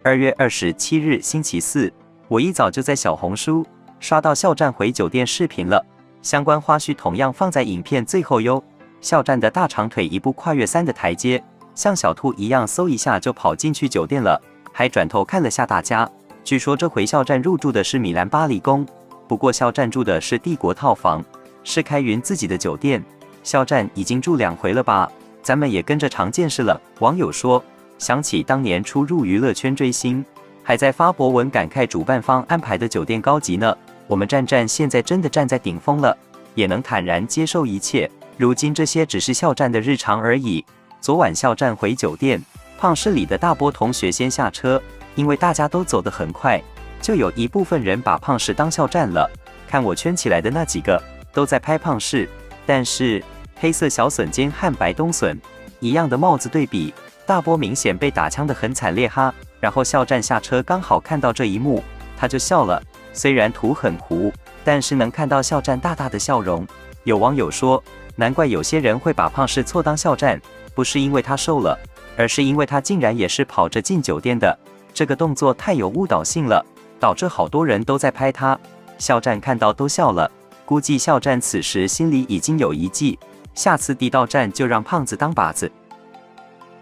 2月27日星期四，我一早就在小红书刷到肖战回酒店视频了，相关花絮同样放在影片最后哟。肖战的大长腿一步跨越3的台阶，像小兔一样嗖一下就跑进去酒店了，还转头看了下大家。据说这回肖战入住的是米兰巴黎宫，不过肖战住的是帝国套房，是开云自己的酒店。肖战已经住2回了吧？咱们也跟着长见识了。网友说，想起当年初入娱乐圈追星，还在发博文感慨主办方安排的酒店高级呢。我们战现在真的站在顶峰了，也能坦然接受一切。如今这些只是肖战的日常而已。昨晚肖战回酒店，胖室里的大波同学先下车，因为大家都走得很快，就有一部分人把胖室当肖战了。看我圈起来的那几个都在拍胖室，但是黑色小笋尖和白冬笋一样的帽子对比，大波明显被打枪得很惨烈哈。然后肖战下车刚好看到这一幕，他就笑了。虽然图很糊，但是能看到肖战大大的笑容。有网友说，难怪有些人会把胖室错当肖战，不是因为他瘦了，而是因为他竟然也是跑着进酒店的。这个动作太有误导性了，导致好多人都在拍他。肖战看到都笑了，估计肖战此时心里已经有一计，下次地道战就让胖子当靶子。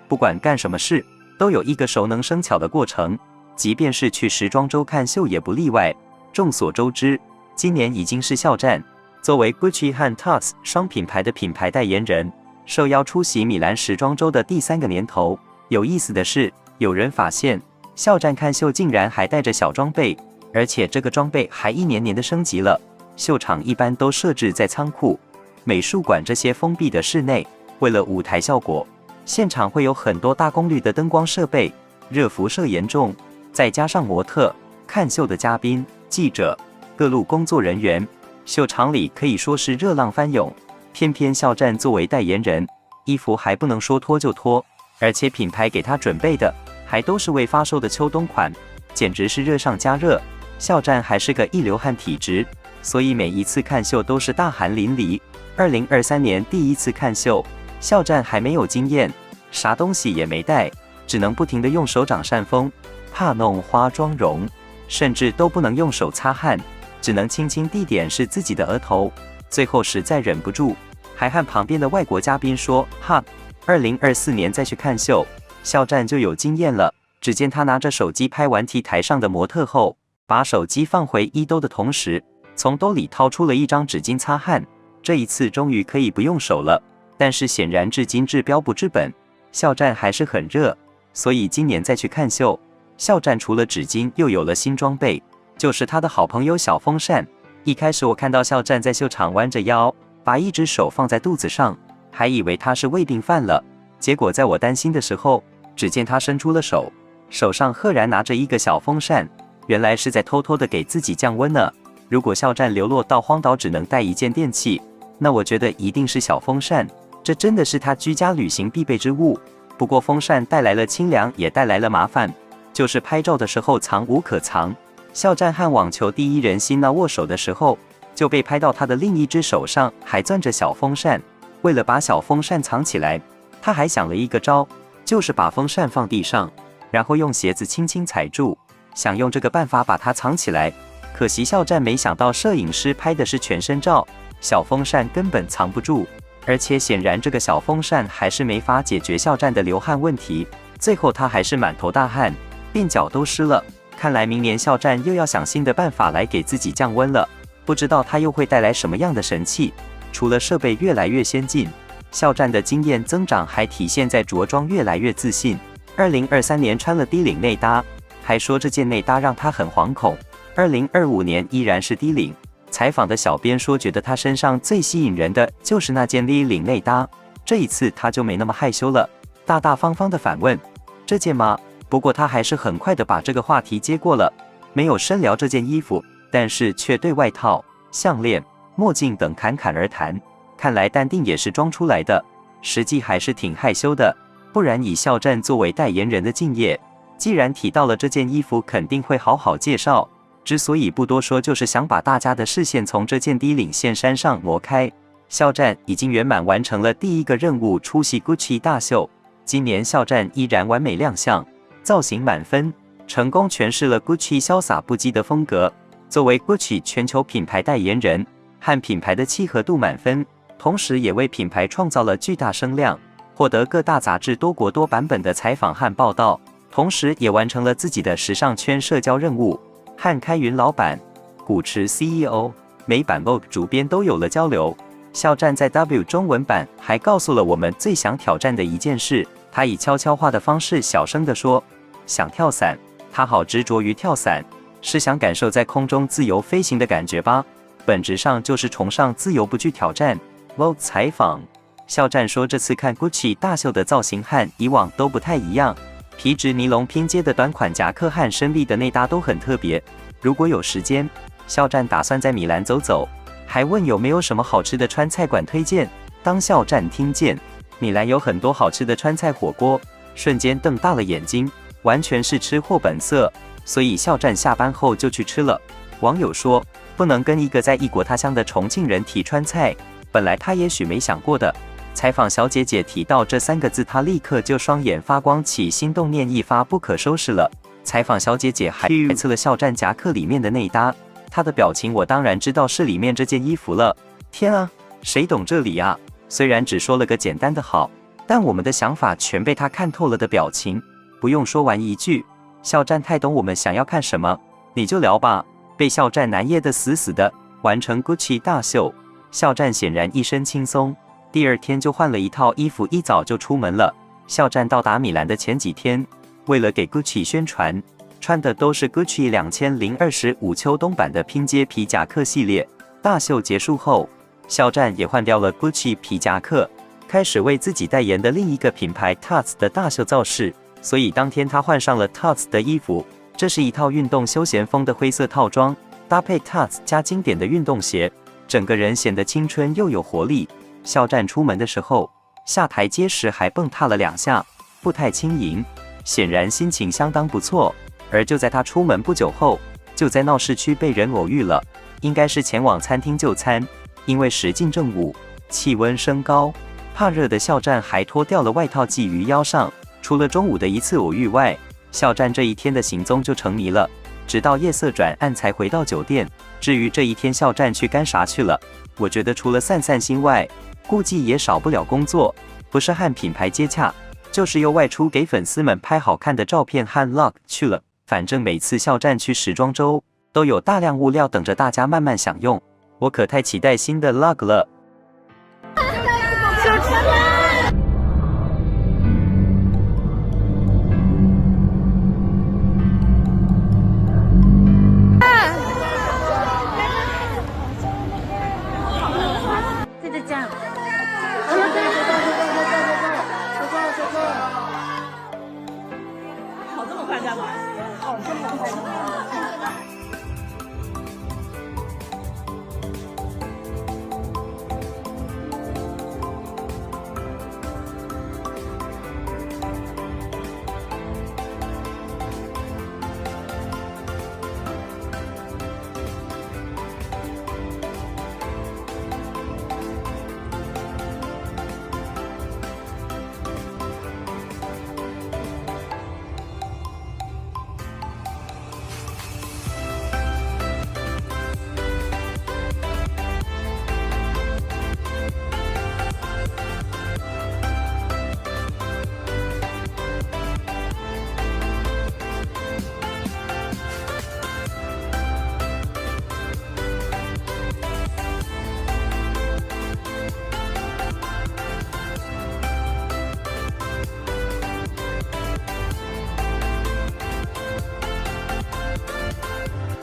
不管干什么事，都有一个熟能生巧的过程，即便是去时装周看秀也不例外。众所周知，今年已经是肖战作为 Gucci 和 Tux 双品牌的品牌代言人，受邀出席米兰时装周的第3个年头。有意思的是，有人发现肖战看秀竟然还带着小装备，而且这个装备还一年年的升级了。秀场一般都设置在仓库、美术馆这些封闭的室内，为了舞台效果，现场会有很多大功率的灯光设备，热辐射严重，再加上模特、看秀的嘉宾、记者、各路工作人员，秀场里可以说是热浪翻涌。偏偏肖战作为代言人，衣服还不能说脱就脱，而且品牌给他准备的还都是未发售的秋冬款，简直是热上加热。肖战还是个一流汗体质，所以每一次看秀都是大汗淋漓。2023年第一次看秀，肖战还没有经验，啥东西也没带，只能不停地用手掌扇风，怕弄花妆容，甚至都不能用手擦汗，只能轻轻地点是自己的额头。最后实在忍不住，还和旁边的外国嘉宾说：“哈，2024年再去看秀，肖战就有经验了。”只见他拿着手机拍完 T 台上的模特后，把手机放回衣兜的同时，从兜里掏出了一张纸巾擦汗。这一次终于可以不用手了，但是显然至今治标不治本，肖战还是很热，所以今年再去看秀，肖战除了纸巾又有了新装备，就是他的好朋友小风扇。一开始我看到肖战在秀场弯着腰，把一只手放在肚子上，还以为他是胃病犯了，结果在我担心的时候，只见他伸出了手，手上赫然拿着一个小风扇，原来是在偷偷的给自己降温呢。如果肖战流落到荒岛只能带一件电器，那我觉得一定是小风扇，这真的是他居家旅行必备之物。不过风扇带来了清凉，也带来了麻烦，就是拍照的时候藏无可藏。肖战和网球第一人辛纳握手的时候，就被拍到他的另一只手上还攥着小风扇。为了把小风扇藏起来，他还想了一个招，就是把风扇放地上，然后用鞋子轻轻踩住，想用这个办法把它藏起来。可惜肖战没想到摄影师拍的是全身照，小风扇根本藏不住，而且显然这个小风扇还是没法解决肖战的流汗问题。最后他还是满头大汗，鬓角都湿了。看来明年肖战又要想新的办法来给自己降温了，不知道他又会带来什么样的神器。除了设备越来越先进，肖战的经验增长还体现在着装越来越自信。2023年穿了低领内搭，还说这件内搭让他很惶恐。2025年依然是低领。采访的小编说，觉得他身上最吸引人的就是那件低领内搭。这一次他就没那么害羞了，大大方方的反问：“这件吗？”不过他还是很快的把这个话题接过了，没有深聊这件衣服，但是却对外套、项链、墨镜等侃侃而谈。看来淡定也是装出来的，实际还是挺害羞的。不然以肖战作为代言人的敬业，既然提到了这件衣服，肯定会好好介绍。之所以不多说，就是想把大家的视线从这件低领线衫上挪开。肖战已经圆满完成了第一个任务，出席 Gucci 大秀。今年肖战依然完美亮相，造型满分，成功诠释了 Gucci 潇洒不羁的风格。作为 Gucci 全球品牌代言人，和品牌的契合度满分，同时也为品牌创造了巨大声量，获得各大杂志多国多版本的采访和报道，同时也完成了自己的时尚圈社交任务，和开云老板、古驰 CEO、美版 Vogue 主编都有了交流。肖战在 W 中文版还告诉了我们最想挑战的一件事，他以悄悄话的方式小声地说：“想跳伞。”他好执着于跳伞，是想感受在空中自由飞行的感觉吧？本质上就是崇尚自由，不惧挑战。Vogue 采访，肖战说，这次看 Gucci 大秀的造型和以往都不太一样，皮质尼龙拼接的短款夹克和深 V 的内搭都很特别。如果有时间，肖战打算在米兰走走，还问有没有什么好吃的川菜馆推荐。当肖战听见米兰有很多好吃的川菜火锅，瞬间瞪大了眼睛，完全是吃货本色，所以肖战下班后就去吃了。网友说，不能跟一个在异国他乡的重庆人提川菜，本来他也许没想过的。采访小姐姐提到这3个字，他立刻就双眼发光起，心动念一发不可收拾了。采访小姐姐还猜测了肖战夹克里面的内搭，她的表情我当然知道是里面这件衣服了。天啊，谁懂这里啊？虽然只说了个简单的好，但我们的想法全被他看透了的表情。不用说完一句，肖战太懂我们想要看什么，你就聊吧。被肖战难噎得死死的，完成 Gucci 大秀。肖战显然一身轻松，第2天就换了一套衣服，一早就出门了。肖战到达米兰的前几天，为了给 Gucci 宣传，穿的都是 Gucci 2025秋冬版的拼接皮夹克系列。大秀结束后，肖战也换掉了 Gucci 皮夹克，开始为自己代言的另一个品牌 Tuts 的大秀造势。所以当天他换上了 Tuts 的衣服，这是一套运动休闲风的灰色套装，搭配 Tuts 加经典的运动鞋，整个人显得青春又有活力。肖战出门的时候，下台阶时还蹦踏了2下，步态轻盈，显然心情相当不错。而就在他出门不久后，就在闹市区被人偶遇了，应该是前往餐厅就餐。因为时近正午，气温升高，怕热的肖战还脱掉了外套系于腰上。除了中午的一次偶遇外，肖战这一天的行踪就成谜了，直到夜色转暗才回到酒店。至于这一天肖战去干啥去了，我觉得除了散散心外，估计也少不了工作，不是和品牌接洽，就是又外出给粉丝们拍好看的照片和 vlog 去了。反正每次肖战去时装周，都有大量物料等着大家慢慢享用，我可太期待新的 vlog 了。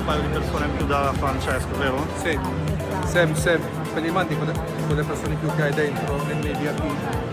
paio di persone in più da Francesco, vero? Sì, Sam, per gli mandi con le persone in più che hai dentro nel media qui.